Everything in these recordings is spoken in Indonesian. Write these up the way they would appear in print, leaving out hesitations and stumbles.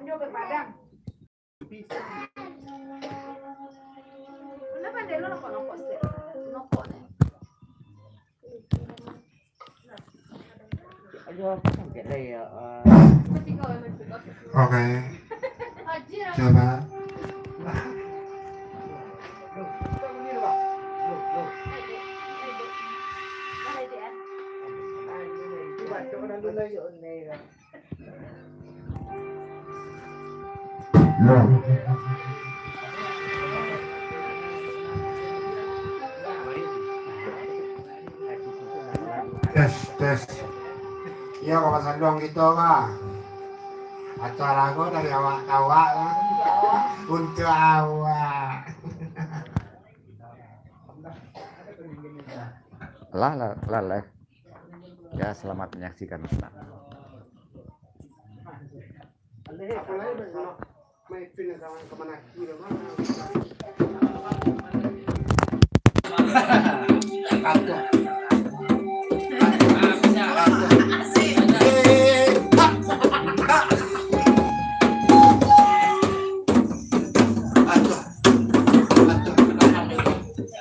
Anjo ke Padang. Kenapa dia lo nokok sih? Nokok nih. Ayo, sampai đây Oke. Coba. Tes. Iya, kawasan doang gitu kak. Acara aku dari awak-awak kan. Untuk awak. lah. Ya, selamat menyaksikan.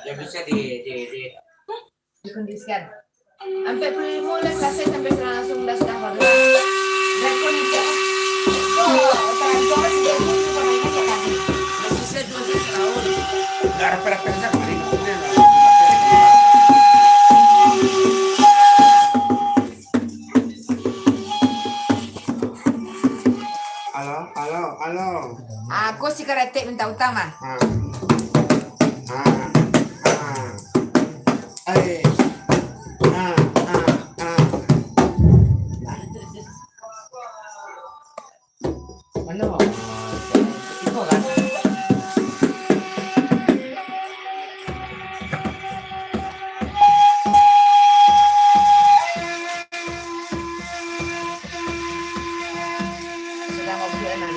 Ya bisa dikondisikan. Sampai 25 lah selesai sampai langsung sudah baru. Rekon itu. Transfer sudah pemainnya kayak tadi. Bisa 2 tahun. Enggak ada perasaan kali. Halo. Aku si Karate minta utama. Ano? Ikaw kan? Sudah mau beli anak.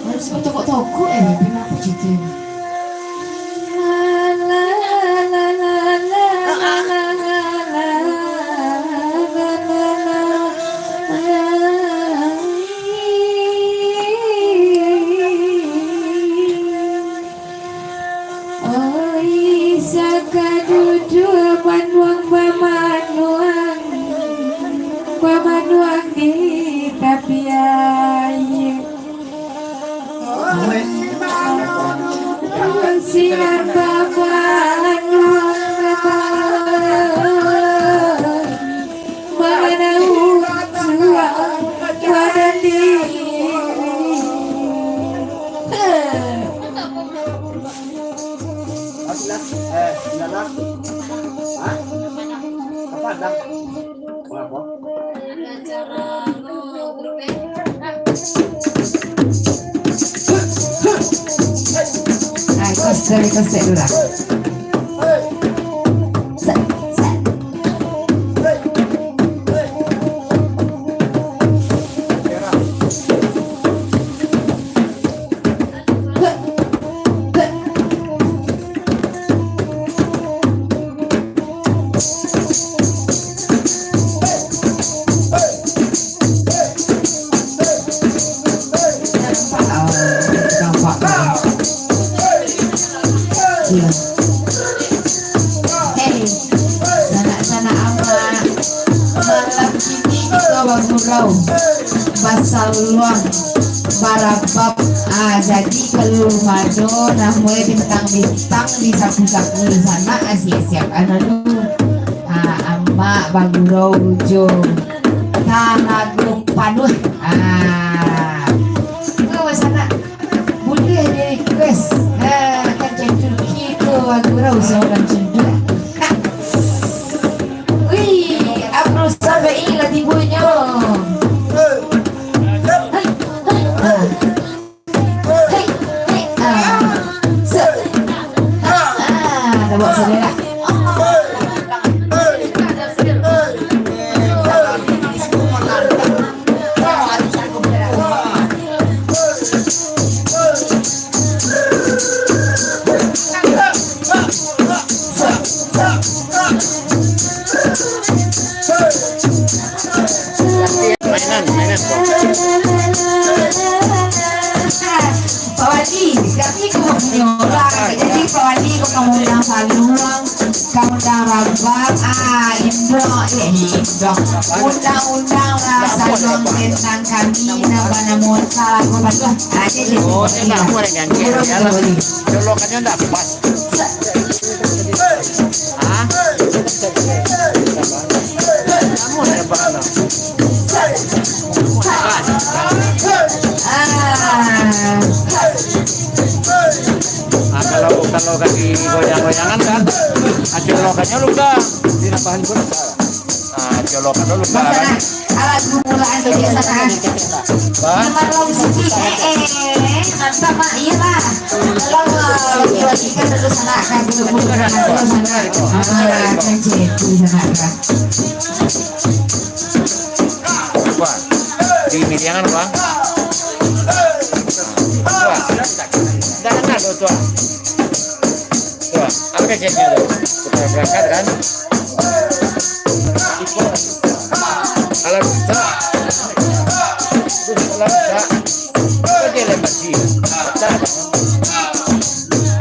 Harus toko-toko kenapa gitu? Pamanuang di tapi sinar pamanuang mana ujua pada diri kosek dulu lah. Hey, sana ama bagurau basal luang barabab jadi kalau mado namanya bintang-bintang di sapu-sapu di sana siap-siap anu amma bagurau jo tanagong panuh sana boleh di request kan centur gitu bagurau seorang centur wih abro sampai ilah tibunya bawa saudara mainan Pak Wali, tapi kamu punya orang. Jadi Pak Wali kamu undang Saluang, kamu undang Rabab, Indro, undang-undang Saluang tentang kami, nama salah aku berdua. oh ini nggak mau nyanyi ya lah colokannya nggak pas kamu ada mana kalau kaki goyang-goyangan kan colokannya luka dinapahan pun colokan dulu kan alat permulaan kebiasaan kalau sama iya lah kalau lagi kan terus anak kan dulu kan cepu sana kan apa di mediangan bang jangan lo tuh apa kecilnya tuh kita berangkat kan kalau bisa dia lepas dia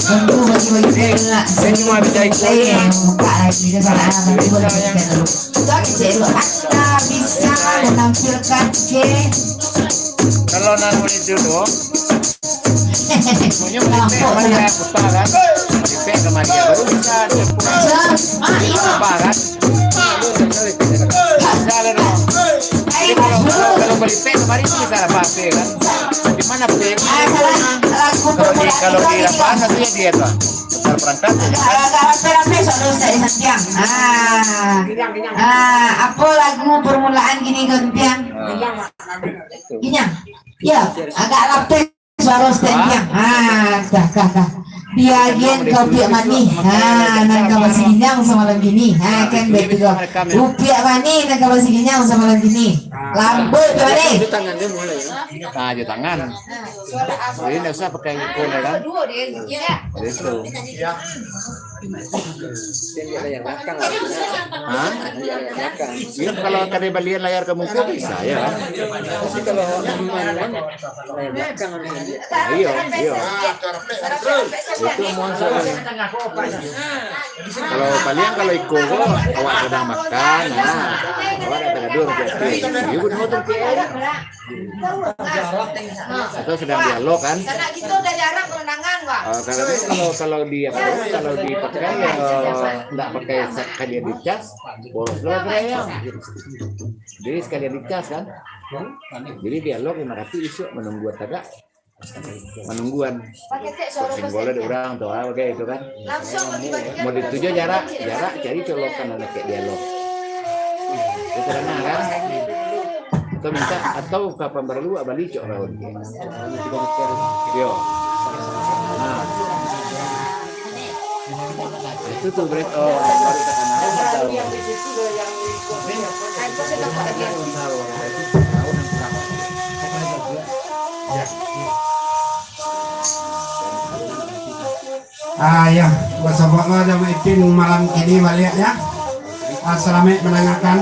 tentu bagi-bagi saya cuma bisa ikut buka lagi ke sana nanti boleh kita dulu Anda bisa menampilkan ke kalau nanti dulu punya Maria Putra kan Maripe ke Maria baru bisa apa kan kalau Maripe ke Maria bisa apa kan di mana pe kalau di lapangan itu ya dia tuh perangkat apa lagu permulaan gini gantian Ginyang ya agak lapis suara stendiang dah biagen kopi mani nang masih ginyang sama lagi ni kan betul kopi mani nang masih ginyang sama lagi ni lambut gimana tangan dia mulai ya tangan ini nggak usah pakai kola kan itu layar belakang iya kalau tadi balian layar ke muka bisa ya kan tapi kalau layar belakang iya itu mau kalau kalian kalau ikut awak sedang makan awak ada tidur jadi ibu nonton atau sedang dialog kan karena kita udah jarang kemenangan Pak kalau dipakai nggak pakai sekalian dicas boros loh ya jadi sekalian dicas kan jadi dialog 500 isu menunggu tagak menungguan boleh ada orang tuh kayak itu kan mau dituju jarak cari colokan anak kayak dialog itu karena kan atau minta atau kapan perlu balik cok raun yo itu tuh beres baru ya bersama sama Ipin malam ini balik ya selamat menanyakan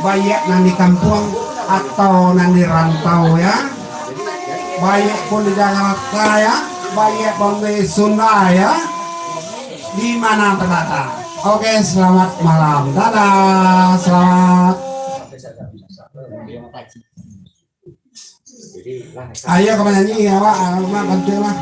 baik nang di kampung atau nang di rantau ya baik pun di Jakarta ya baik pun di Sunda ya di mana terdapat. Oke, selamat malam, dadah, selamat. Ayo kamu nyanyi ya, Wak. Mah bantu lah.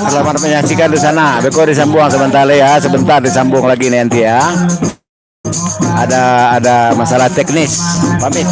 Selamat menyaksikan di sana. Beko disambung sebentar ya, sebentar disambung lagi nanti ya. Ada masalah teknis. Pamit.